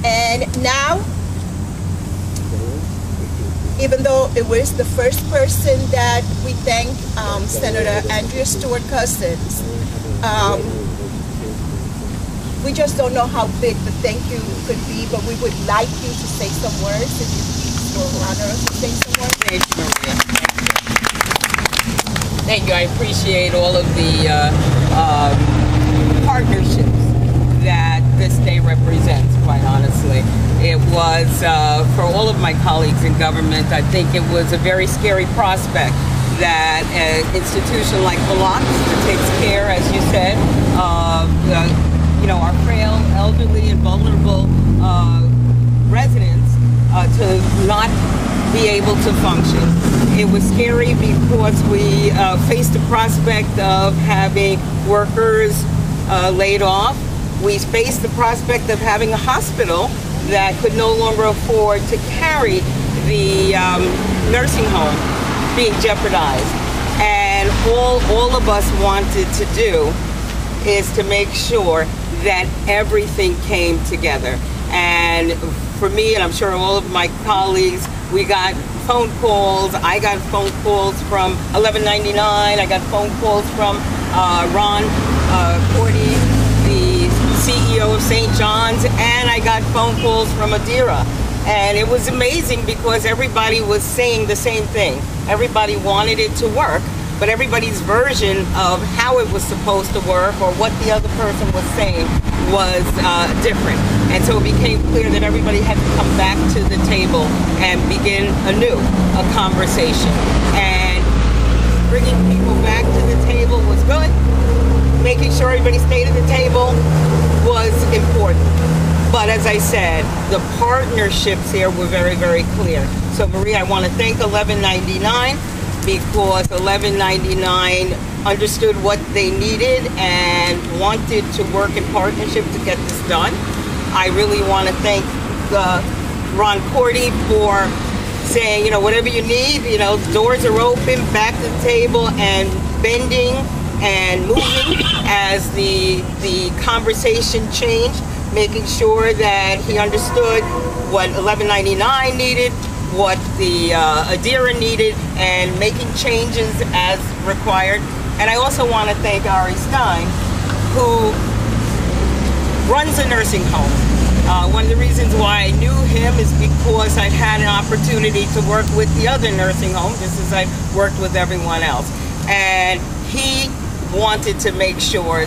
And now, even though it was the first person that we thank, Senator Andrea Stewart-Cousins, we just don't know how big the thank you could be, but we would like you to say some words, if you please will honor us to say some words. Thank you, Maria. Thank you. I appreciate all of the partnerships that this day represents, quite honestly. It was, for all of my colleagues in government, I think it was a very scary prospect that an institution like Malotz, that takes care, as you said, of our frail, elderly, and vulnerable residents to not be able to function. It was scary because we faced the prospect of having workers laid off. We faced the prospect of having a hospital that could no longer afford to carry the nursing home being jeopardized. And all of us wanted to do is to make sure that everything came together. And for me, and I'm sure all of my colleagues, we got phone calls. I got phone calls from 1199. I got phone calls from Ron Cordy, the CEO of St. John's, and I got phone calls from Adira. And it was amazing because everybody was saying the same thing. Everybody wanted it to work, but everybody's version of how it was supposed to work or what the other person was saying was different. And so it became clear that everybody had to come back to the table and begin anew a conversation. And bringing people back to the table was good. Making sure everybody stayed at the table was important. But as I said, the partnerships here were very, very clear. So Maria, I want to thank 1199 because 1199 understood what they needed and wanted to work in partnership to get this done. I really want to thank Ron Cordy for saying, whatever you need, doors are open, back to the table, and bending and moving as the conversation changed, making sure that he understood what 1199 needed, what the Adira needed, and making changes as required. And I also want to thank Ari Stein, who runs a nursing home. One of the reasons why I knew him is because I've had an opportunity to work with the other nursing home, just as I've worked with everyone else. And he wanted to make sure